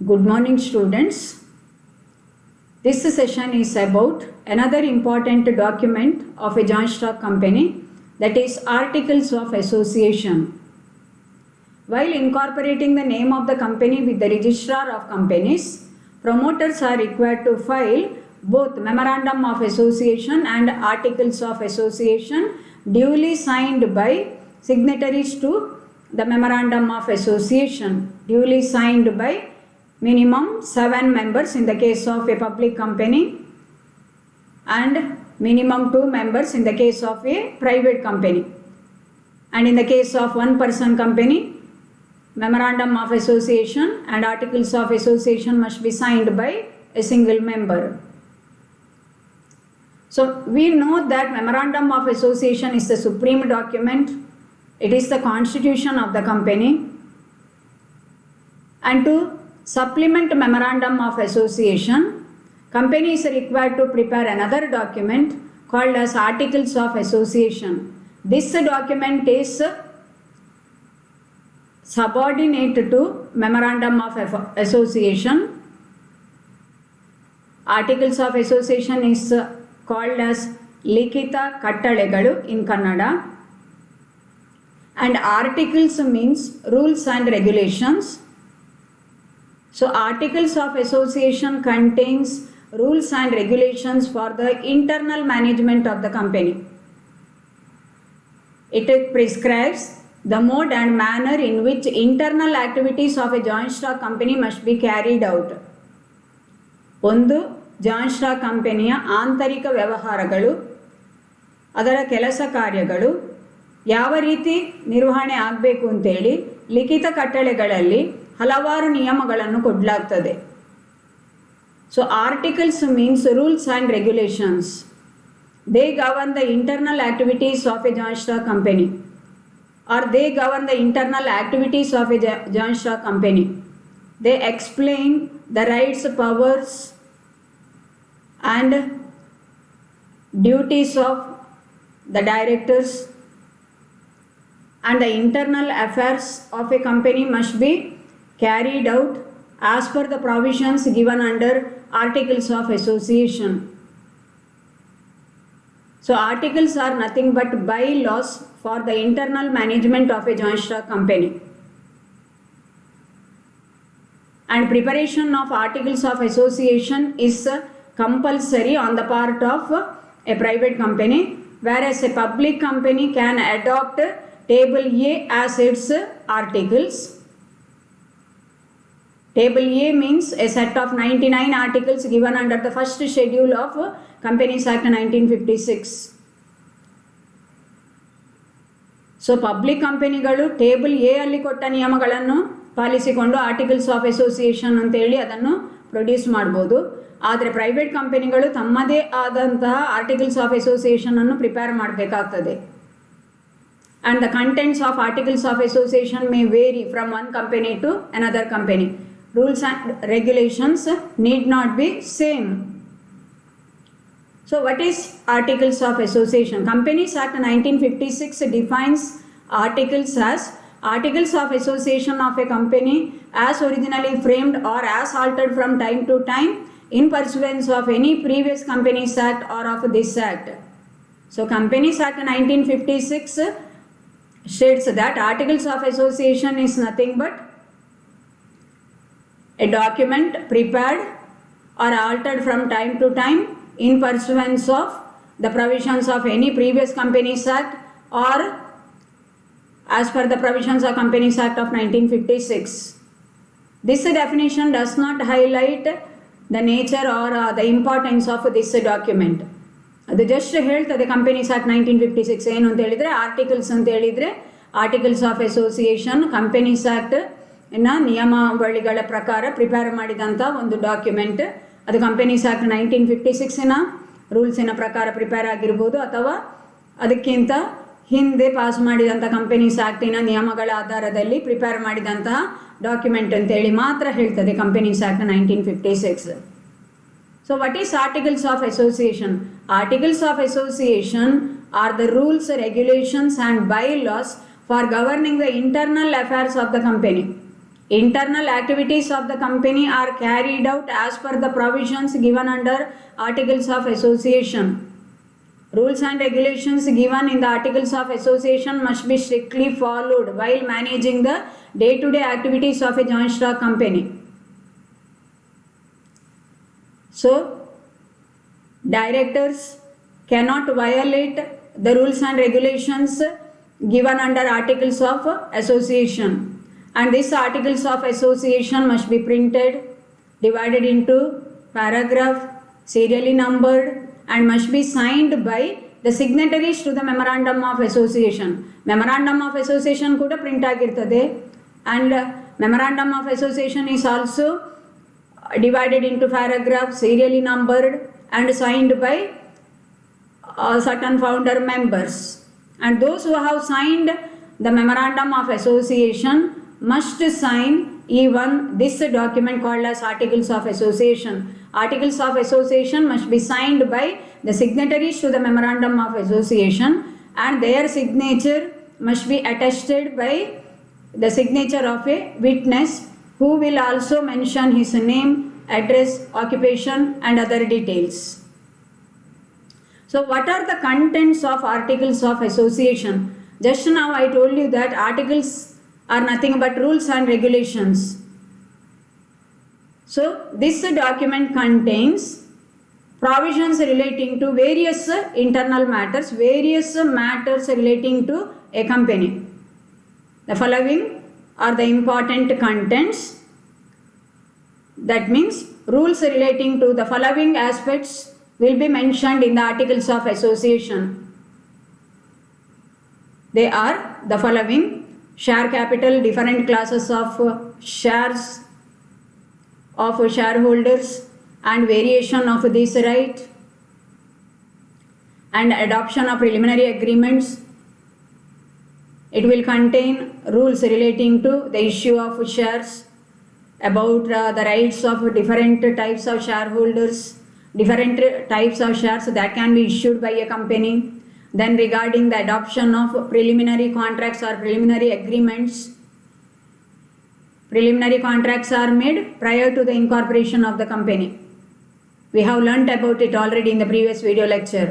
Good morning, students. This session is about another important document of a joint stock company, that is Articles of Association. While incorporating the name of the company with the Registrar of Companies, promoters are required to file both Memorandum of Association and Articles of Association duly signed by signatories to the Memorandum of Association, duly signed by minimum 7 members in the case of a public company and minimum 2 members in the case of a private company. And in the case of one person company, Memorandum of Association and Articles of Association must be signed by a single member. So we know that Memorandum of Association is the supreme document. It is the constitution of the company. And to supplement Memorandum of Association, company is required to prepare another document called as Articles of Association. This document is subordinate to Memorandum of Association. Articles of Association is called as Likita Kattalegalu in Kannada, and articles means rules and regulations. So Articles of Association contains rules and regulations for the internal management of the company. It prescribes the mode and manner in which internal activities of a joint stock company must be carried out. ಒಂದು joint stock ಕಂಪನಿಯ ಆಂತರಿಕ ವ್ಯವಹಾರಗಳು, ಅದರ ಕೆಲಸ ಕಾರ್ಯಗಳು ಯಾವ ರೀತಿ ನಿರ್ವಹಣೆ ಆಗಬೇಕು ಅಂತೇಳಿ ಲಿಖಿತ ಕಟ್ಟಳೆಗಳಲ್ಲಿ ಹಲವಾರು ನಿಯಮಗಳನ್ನು ಕೊಡಲಾಗ್ತದೆ. So articles means rules and regulations. They govern the internal activities of a joint stock company, or they govern the internal activities of a joint stock company. They explain the rights, powers and duties of the directors, and the internal affairs of a company must be carried out as per the provisions given under Articles of Association. So articles are nothing but bylaws for the internal management of a joint stock company. And preparation of Articles of Association is compulsory on the part of a private company, whereas a public company can adopt Table A as its articles. Table A means a set of 99 articles given under the first schedule of Companies Act 1956. So public ಕಂಪನಿಗಳು table A ಅಲ್ಲಿ ಕೊಟ್ಟ ನಿಯಮಗಳನ್ನು ಪಾಲಿಸಿಕೊಂಡು articles of association ಅಂತೇಳಿ ಅದನ್ನು produce ಮಾಡ್ಬೋದು. ಆದರೆ private ಕಂಪನಿಗಳು ತಮ್ಮದೇ ಆದಂತಹ ಆರ್ಟಿಕಲ್ಸ್ ಆಫ್ ಅಸೋಸಿಯೇಷನ್ ಅನ್ನು ಪ್ರಿಪೇರ್ ಮಾಡಬೇಕಾಗ್ತದೆ. And the contents of articles of association may vary from one company to another company. Rules and regulations need not be same. So what is Articles of Association? Companies Act 1956 defines articles as articles of association of a company as originally framed or as altered from time to time in pursuance of any previous Companies Act or of this Act. So Companies Act 1956 states that Articles of Association is nothing but a document prepared or altered from time to time in pursuance of the provisions of any previous Companies Act or as per the provisions of Companies Act of 1956. This definition does not highlight the nature or the importance of this document. ಅದು just ಹೇಳ್ತದೆ companies act 1956 ಏನು ಅಂತ ಹೇಳಿದರೆ, articles ಅಂತ ಹೇಳಿದರೆ articles of association companies act ಇನ್ನು ನಿಯಮಾವಳಿಗಳ ಪ್ರಕಾರ prepare ಮಾಡಿದಂಥ ಒಂದು ಡಾಕ್ಯುಮೆಂಟ್. ಅದು ಕಂಪನೀಸ್ ಆಕ್ಟ್ 1956 ರೂಲ್ಸಿನ ಪ್ರಕಾರ ಪ್ರಿಪೇರ್ ಆಗಿರ್ಬೋದು, ಅಥವಾ ಅದಕ್ಕಿಂತ ಹಿಂದೆ ಪಾಸ್ ಮಾಡಿದಂಥ ಕಂಪನೀಸ್ ಆ್ಯಕ್ಟಿನ ನಿಯಮಗಳ ಆಧಾರದಲ್ಲಿ ಪ್ರಿಪೇರ್ ಮಾಡಿದಂತಹ ಡಾಕ್ಯುಮೆಂಟ್ ಅಂತೇಳಿ ಮಾತ್ರ ಹೇಳ್ತದೆ companies act 1956. So what is articles of association? Articles of association are the rules, regulations and by loss for governing the internal affairs of the company. Internal activities of the company are carried out as per the provisions given under Articles of Association. Rules and regulations given in the Articles of Association must be strictly followed while managing the day-to-day activities of a joint stock company. So, directors cannot violate the rules and regulations given under Articles of Association. And these Articles of Association must be printed, divided into paragraph, serially numbered, and must be signed by the signatories to the Memorandum of Association. Memorandum of Association kuda print agirtade, and Memorandum of Association is also divided into paragraphs, serially numbered, and signed by certain founder members. And those who have signed the Memorandum of Association must sign even this document called as Articles of Association. Articles of Association must be signed by the signatories to the Memorandum of Association, and their signature must be attested by the signature of a witness who will also mention his name, address, occupation, and other details. So what are the contents of Articles of Association? Just now I told you that articles are nothing but rules and regulations. So this document contains provisions relating to various internal matters, various matters relating to a company. The following are the important contents. That means rules relating to the following aspects will be mentioned in the Articles of Association. They are the following: share capital, different classes of shares of shareholders and variation of this right, and adoption of preliminary agreements. It will contain rules relating to the issue of shares, about the rights of different types of shareholders, different types of shares that can be issued by a company. Then regarding the adoption of preliminary contracts or preliminary agreements. Preliminary contracts are made prior to the incorporation of the company. We have learnt about it already in the previous video lecture.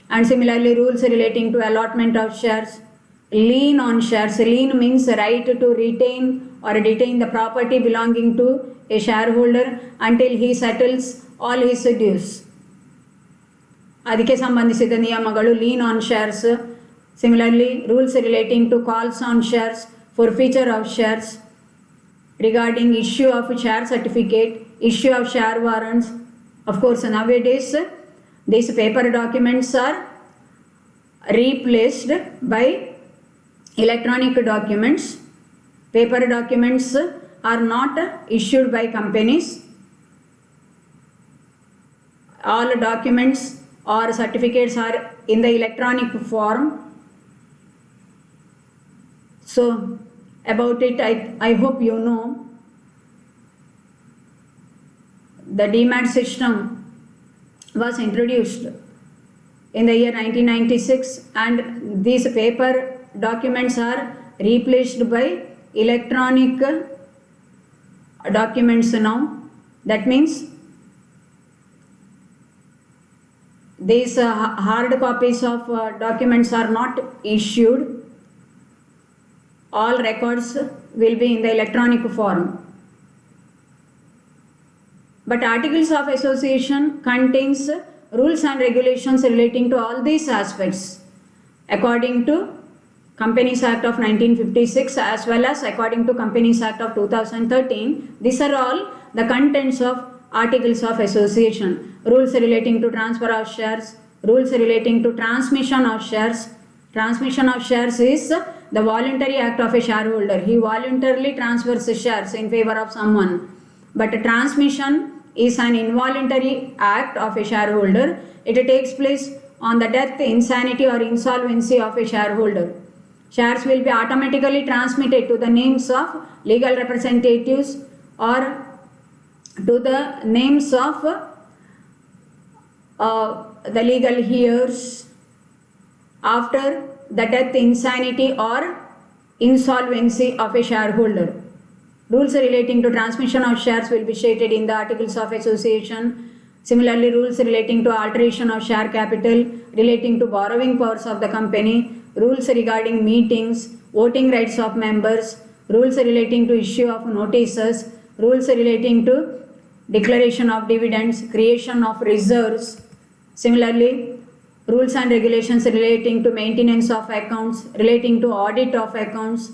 And similarly, rules relating to allotment of shares, lien on shares. Lien means right to retain or detain the property belonging to a shareholder until he settles all his dues. ಅದಕ್ಕೆ ಸಂಬಂಧಿಸಿದ ನಿಯಮಗಳು lien on shares. Similarly rules relating to calls on shares, forfeiture of shares, regarding issue of share certificate, issue of share warrants. Of course, nowadays these paper documents are replaced by electronic documents. Paper documents are not issued by companies. All documents or certificates are in the electronic form. So about it, I hope you know. The DMAT system was introduced in the year 1996, and these paper documents are replaced by electronic documents now. That means these hard copies of documents are not issued. All records will be in the electronic form. But Articles of Association contains rules and regulations relating to all these aspects according to Companies Act of 1956 as well as according to Companies Act of 2013. These are all the contents of Articles of Association. Rules relating to transfer of shares, rules relating to transmission of shares. Transmission of shares is the voluntary act of a shareholder. He voluntarily transfers shares in favor of someone. But transmission is an involuntary act of a shareholder. It takes place on the death, insanity or insolvency of a shareholder. Shares will be automatically transmitted to the names of legal representatives or to the names of the legal heirs after the death, insanity or insolvency of a shareholder. Rules relating to transmission of shares will be stated in the articles of association. Similarly, rules relating to alteration of share capital, relating to borrowing powers of the company, rules regarding meetings, voting rights of members, rules relating to issue of notices, rules relating to declaration of dividends, creation of reserves. Similarly, rules and regulations relating to maintenance of accounts, relating to audit of accounts,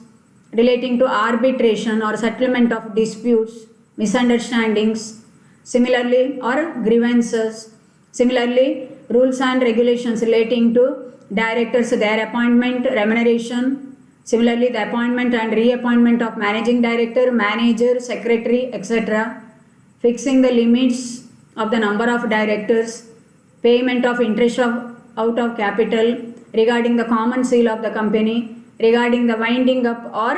relating to arbitration or settlement of disputes, misunderstandings, similarly, or grievances. Similarly, rules and regulations relating to directors, their appointment, remuneration. Similarly, the appointment and reappointment of managing director, manager, secretary, etc. Fixing the limits of the number of directors, payment of interest out of capital, regarding the common seal of the company, regarding the winding up or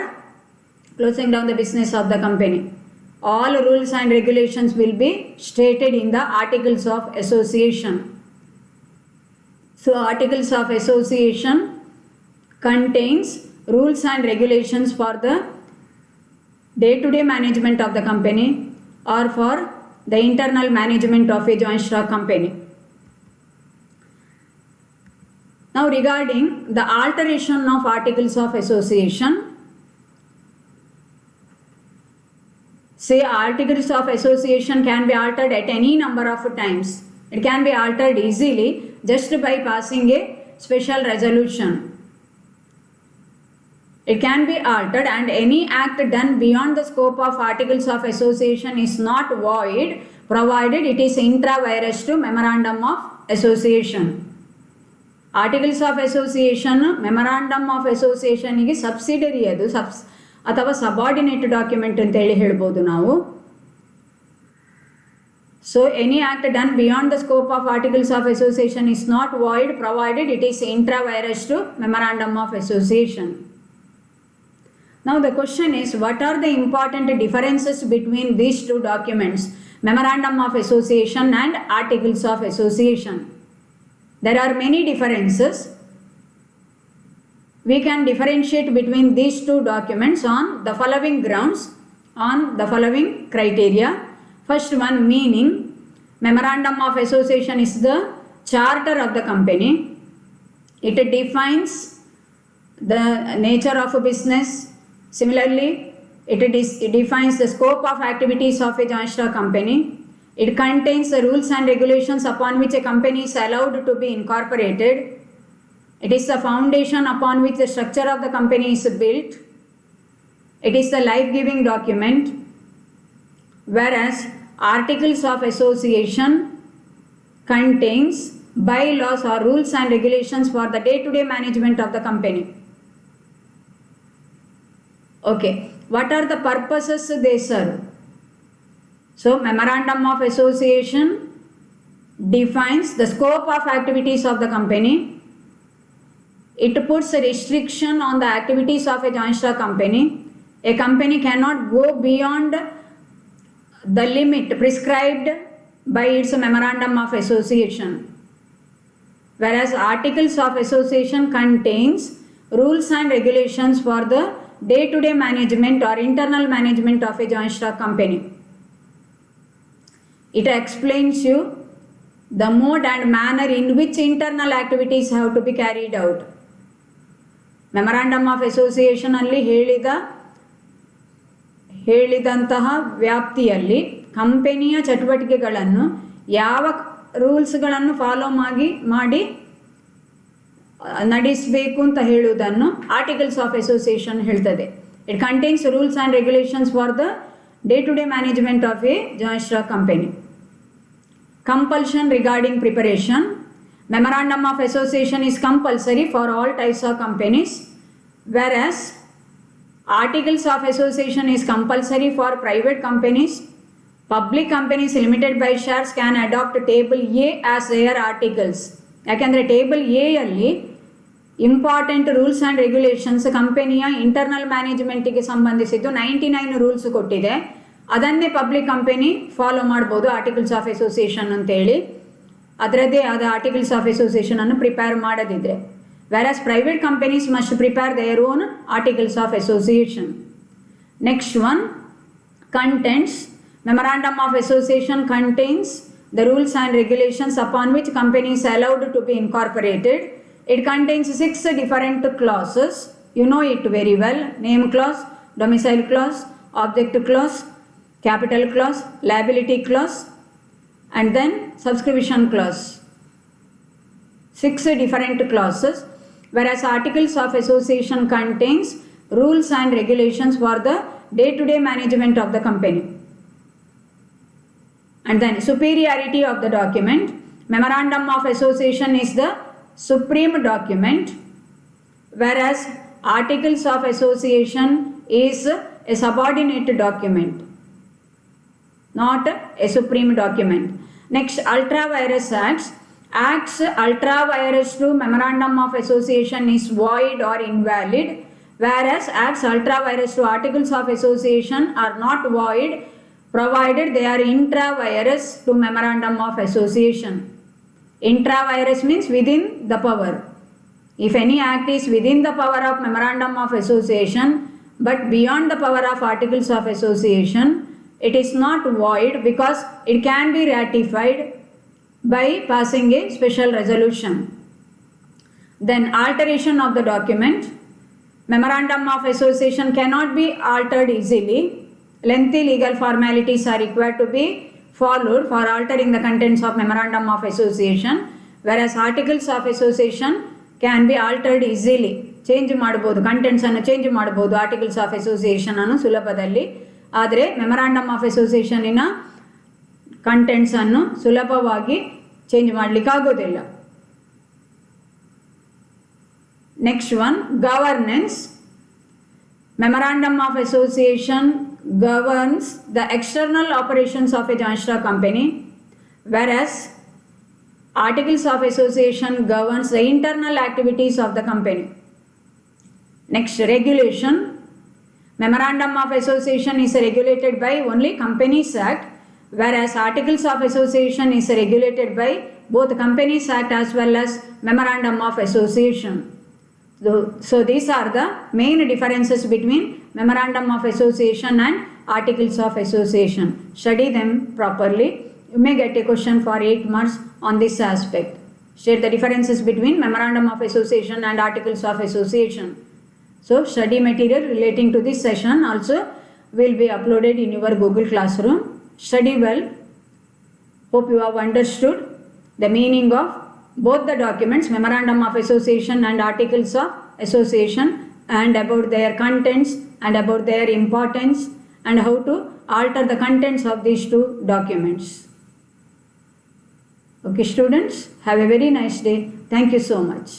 closing down the business of the company. All rules and regulations will be stated in the articles of association. So, articles of association contains rules and regulations for the day-to-day management of the company or for the internal management of a joint stock company. Now, regarding the alteration of articles of association, say articles of association can be altered at any number of times. It can be altered easily just by passing a special resolution. It can be altered, and any act done beyond the scope of articles of association is not void, provided it is intra vires to memorandum of association. Articles of association, memorandum of association ಗೆ subsidiary ಅದು ಅಥವಾ subordinate document ಅಂತ ಹೇಳ್ಬೋದು ನಾವು. So any act done beyond the scope of articles of association is not void, provided it is intra vires to memorandum of association. Now the question is, what are the important differences between these two documents, memorandum of association and articles of association? There are many differences. We can differentiate between these two documents on the following grounds, on the following criteria. First one, meaning. Memorandum of association is the charter of the company. It defines the nature of a business. Similarly, it defines the scope of activities of a joint stock company. It contains the rules and regulations upon which a company is allowed to be incorporated. It is the foundation upon which the structure of the company is built. It is the life-giving document. Whereas articles of association contains bylaws or rules and regulations for the day-to-day management of the company. Okay, what are the purposes they serve? So, memorandum of association defines the scope of activities of the company. It puts a restriction on the activities of a joint stock company. A company cannot go beyond the limit prescribed by its memorandum of association. Whereas articles of association contains rules and regulations for the day-to-day management or internal management of a joint stock company. It explains you the mode and manner in which internal activities have to be carried out. Memorandum of association ಅಲ್ಲಿ ಹೇಳಿದಂತಹ ವ್ಯಾಪ್ತಿಯಲ್ಲಿ ಕಂಪನಿಯ ಚಟುವಟಿಕೆಗಳನ್ನು ಯಾವ ರೂಲ್ಸ್ಗಳನ್ನು follow ಮಾಡಿ ನಡೆಸಬೇಕು ಅಂತ ಹೇಳುವುದನ್ನು ಆರ್ಟಿಕಲ್ಸ್ ಆಫ್ ಅಸೋಸಿಯೇಷನ್ ಹೇಳ್ತದೆ. It contains rules and regulations for the day-to-day management of a joint stock company. Compulsion regarding preparation. Memorandum of association is compulsory for all types of companies, whereas articles of association is compulsory for private companies. Public companies limited by shares can adopt table A as their articles. ಯಾಕೆಂದರೆ table A ಅಲ್ಲಿ important rules and regulations ಕಂಪನಿಯ internal ಮ್ಯಾನೇಜ್ಮೆಂಟಿಗೆ ಸಂಬಂಧಿಸಿದ್ದು 99 rules ಕೊಟ್ಟಿದೆ. ಅದನ್ನೇ public company follow ಮಾಡ್ಬೋದು articles of association ಅಂತೇಳಿ, ಅದರದ್ದೇ ಆದ ಆರ್ಟಿಕಲ್ಸ್ ಆಫ್ ಅಸೋಸಿಯೇಷನನ್ನು ಪ್ರಿಪೇರ್ ಮಾಡದಿದ್ದರೆ. Whereas private companies must prepare their own articles of association. Next one, Contents. Memorandum of Association contains the rules and regulations upon which company is allowed to be incorporated. It contains 6 different clauses. You know it very well. Name clause, domicile clause, object clause, capital clause, liability clause, and then subscription clause. 6 different clauses, whereas articles of association contains rules and regulations for the day-to-day management of the company. And then superiority of the document. Memorandum of association is the supreme document, whereas articles of association is a subordinate document, not a supreme document. Next, ultra vires acts. Acts ultra vires to memorandum of association is void or invalid, whereas acts ultra vires to articles of association are not void provided they are intra vires to memorandum of association. Intra vires means within the power. If any act is within the power of memorandum of association but beyond the power of articles of association, it is not void because it can be ratified by passing a special resolution. Then alteration of the document. Memorandum of association cannot be altered easily. Lengthy legal formalities are required to be followed for altering the contents of memorandum of association, whereas articles of association can be altered easily. Change ಮಾಡಬಹುದು, contents ಅನ್ನು change ಮಾಡಬಹುದು articles of association ಅನ್ನು ಸುಲಭದಲ್ಲಿ. ಆದರೆ memorandum of ಅಸೋಸಿಯೇಷನಿನ contents ಅನ್ನು ಸುಲಭವಾಗಿ change ಮಾಡಲಿಕ್ಕಾಗೋದಿಲ್ಲ. Next one, governance. Memorandum of association governs the external operations of a joint stock company, whereas articles of association governs the internal activities of the company. Next, regulation. Memorandum of association is regulated by only Companies Act, whereas articles of association is regulated by both Companies Act as well as Memorandum of Association. So these are the main differences between Memorandum of Association and Articles of Association. Study them properly. You may get a question for 8 marks on this aspect. State the differences between Memorandum of Association and Articles of Association. So study material relating to this session also will be uploaded in your Google Classroom. Study well. Hope you have understood the meaning of both the documents, Memorandum of Association and Articles of Association, and about their contents and about their importance and how to alter the contents of these two documents. Okay students, have a very nice day. Thank you so much.